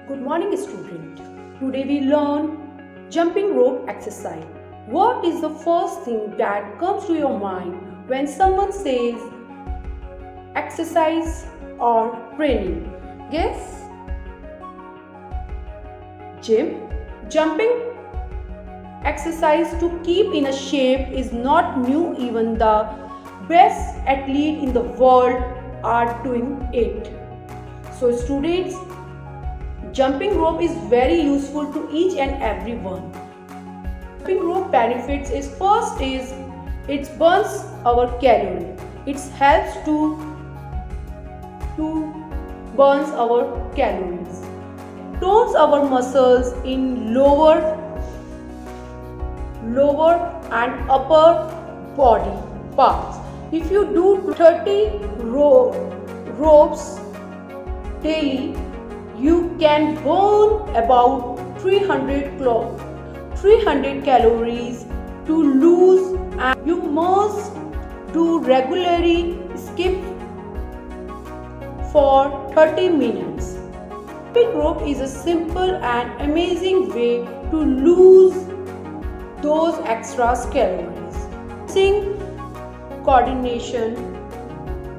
Good morning, student. Today we learn jumping rope exercise. What is the first thing that comes to your mind when someone says exercise or training? Guess? Gym. Jumping exercise to keep in a shape is not new. Even the best athlete in the world are doing it. So students, jumping rope is very useful to each and every one. Jumping rope benefits is first is it burns our calorie. It helps to burns our calories. Tones our muscles in lower and upper body parts. If you do 30 ropes daily, you can burn about 300 calories to lose, and you must do regularly skip for 30 minutes. Jumping rope is a simple and amazing way to lose those extra calories. Using coordination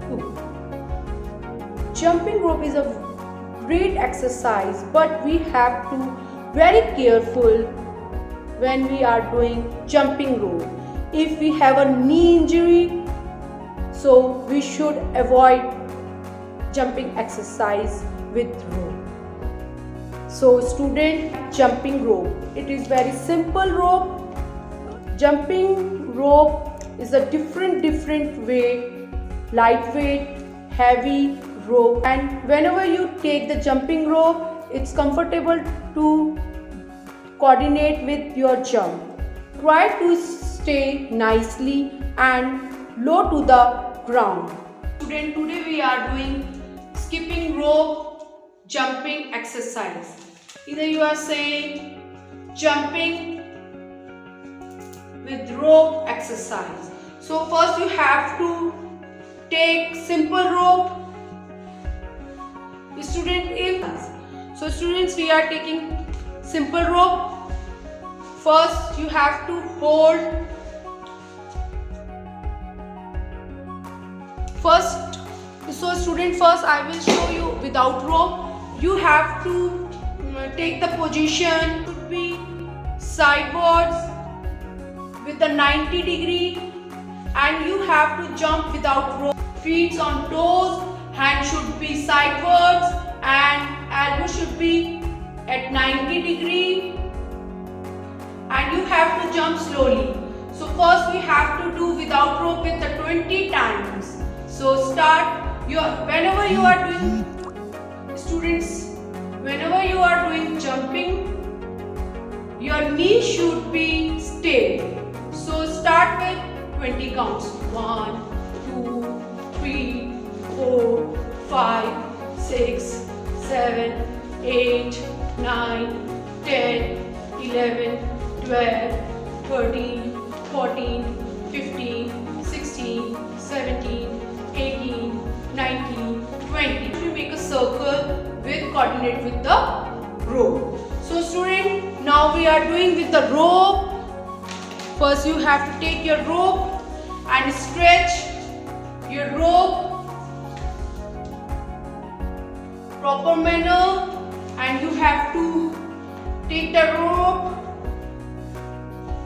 too. Jumping rope is a great exercise, but we have to very careful when we are doing jumping rope. If we have a knee injury, so we should avoid jumping exercise with rope. So student, jumping rope, it is very simple rope. Jumping rope is a different way, lightweight, heavy rope, and whenever you take the jumping rope, it's comfortable to coordinate with your jump. Try to stay nicely and low to the ground. Student, today we are doing skipping rope jumping exercise. Either you are saying jumping with rope exercise. So first you have to take simple rope. Students, we are taking simple rope. First you have to hold. First I will show you without rope. You have to take the position, should be sidewards with the 90 degree, and you have to jump without rope. Feet on toes, hand should be sidewards and elbow should be at 90 degree, and you have to jump slowly. So first we have to do without rope with the 20 times. So start whenever you are doing, students, whenever you are doing jumping, your knee should be straight. So start with 20 counts. 1, 2, 3, 4, 5, 6, 7, 8, 9, 10, 11, 12, 13, 14, 15, 16, 17, 18, 19, 20. You make a circle with coordinate with the rope. So student, now we are doing with the rope. First you have to take your rope and stretch your rope proper manner, and you have to take the rope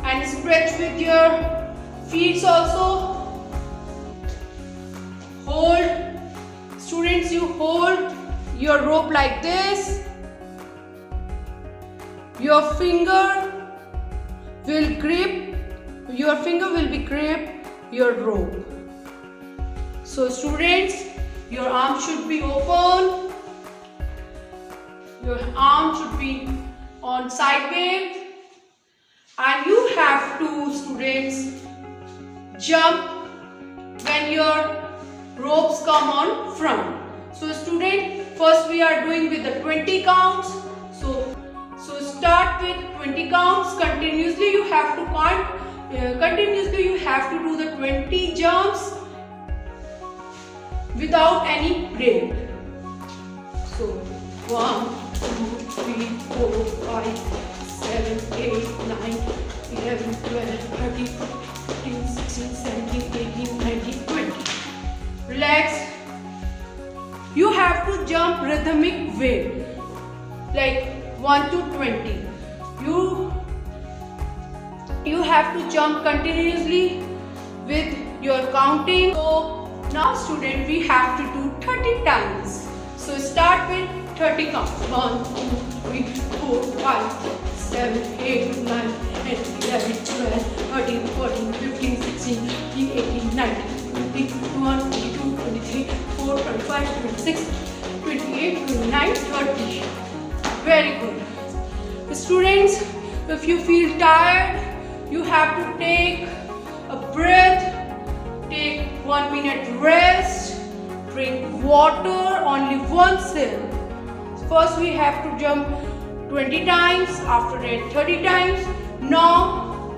and stretch with your feet also. Hold, students, you hold your rope like this. Your finger will be grip your rope. So students, your arm should be open. Your arm should be on sideways, and you have to, students, jump when your ropes come on front. So student, first we are doing with the 20 counts. So start with 20 counts. Continuously you have to count. Continuously you have to do the 20 jumps without any break. So 1, 2, 3, 4, 5, 7, 8, 9, 11, 12, 13, 14, 16, 17, 18, 19, 20. Relax. You have to jump rhythmic way, like 1 to 20. You have to jump continuously with your counting. So now student, we have to do 30 times. So start with 30 counts. 1, 2, 3, 4, 5, 7, 8, 9, 10, 11, 12, 13, 14, 15, 16, 17, 18, 19, 20, 21, 22, 23, 24, 25, 26, 28, 29, 30. Very good. Students, if you feel tired, you have to take a breath, take 1 minute rest, drink water, only one sip. First we have to jump 20 times, after that 30 times. Now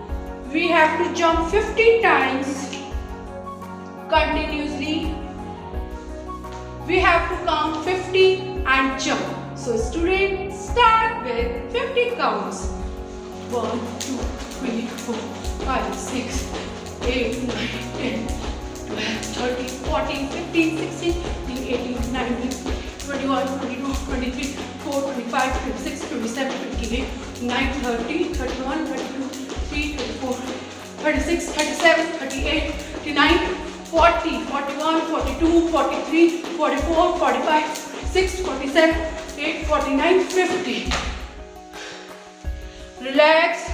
we have to jump 50 times continuously. We have to count 50 and jump. So students, start with 50 counts. 1, 2, 3, 4, 5, 6, 8, 9, 10, 12, 13, 14, 15, 16, 17, 18, 19, 21, 22, 23, 24, 25, 26, 27, 28, 29, 30, 31, 32, 33, 34, 36, 37, 38, 39, 40, 41, 42, 43, 44, 45, 46, 47, 48, 49, 50. Relax,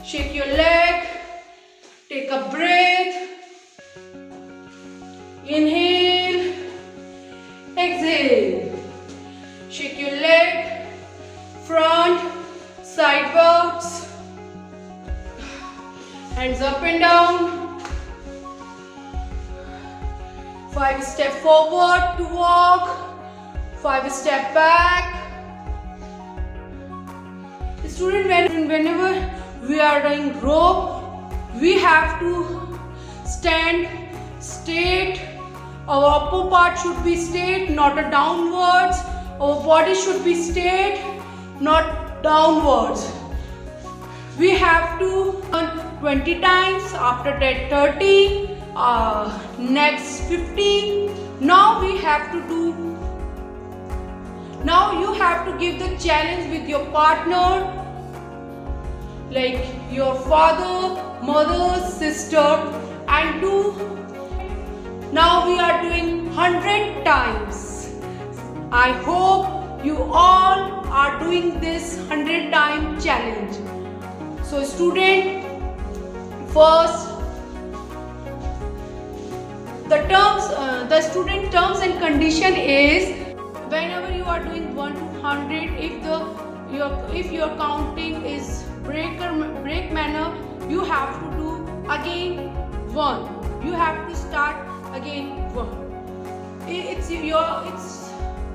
shake your leg, take a breath, inhale, exhale, shake your leg, front, sideways, hands up and down, 5 step forward to walk, 5 step back. Student, whenever we are doing rope, we have to stand straight. Our upper part should be straight, not a downwards. Our body should be straight, not downwards. We have to run 20 times, after that 30, next 50. Now you have to give the challenge with your partner, like your father, mother, sister, and do. Now we are doing 100 times. I hope you all are doing this 100 time challenge. So student, first the student terms and condition is, whenever you are doing 1 to 100, if your counting is break manner, you have to do again 1. You have to start again 1. It's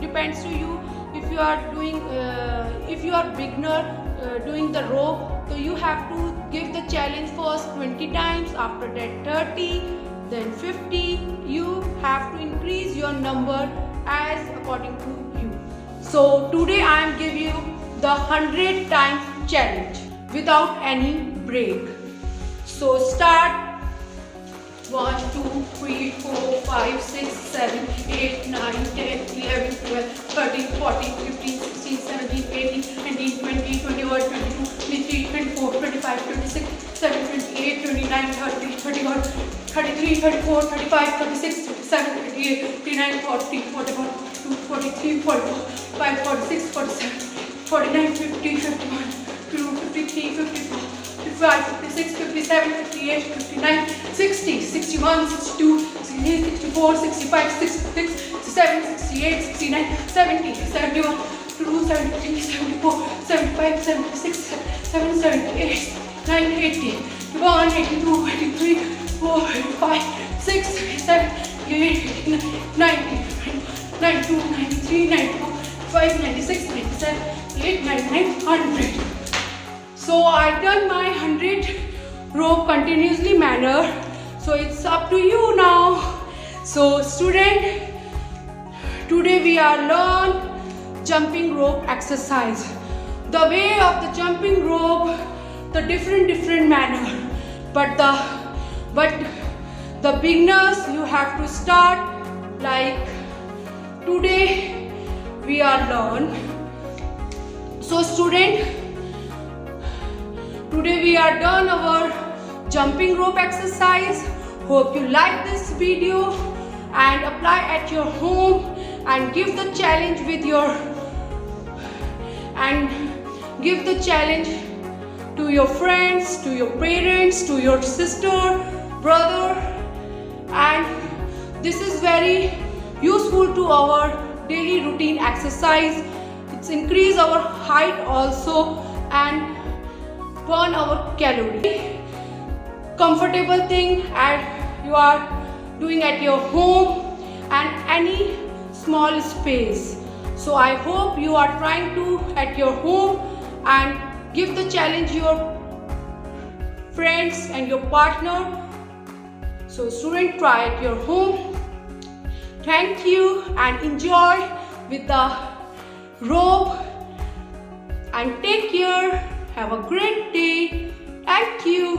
depends to you. If you are doing if you are beginner doing the rope, so you have to give the challenge first 20 times, after that 30, then 50. You have to increase your number as according to you. So today I am giving you the 100 times challenge without any break. So start. 1, 2, 3, 4, 5, 6, 7, 8, 9, 10, 11, 12, 13, 14, 15, 16, 17, 18, 19, 20, 21, 22, 23, 24, 25, 26, 27, 28, 29, 30, 31, 33, 34, 35, 36, 37, 38, 39, 40, 41, 42, 43, 44, 45, 46, 47, 49, 50, 51, 53, 54, 55, 56, 57, 58, 59, 60, 61, 62, 63, 64, 65, 66, 67, 68, 69, 70, 71, 72, 73, 74, 75, 76, 77, 78, 9, 80, 81, 82, 83, 4, 5, 6, 7, 8, 90, 92, 93, 94, 95, 96, 97, 8, 99, 100. So I done my 100 rope continuously manner. So it's up to you now. So student, today we are learn jumping rope exercise. The way of the jumping rope, the different manner, but the beginners, you have to start like today we are learn. So student, today we are done our jumping rope exercise. Hope you like this video and apply at your home and give the challenge with your to your friends, to your parents, to your sister, brother, and this is very useful to our daily routine exercise. It's increase our height also and burn our calorie. Comfortable thing and you are doing at your home and any small space. So I hope you are trying to at your home and give the challenge your friends and your partner. So student, try at your home. Thank you and enjoy with the rope and take care. Have a great day. Thank you.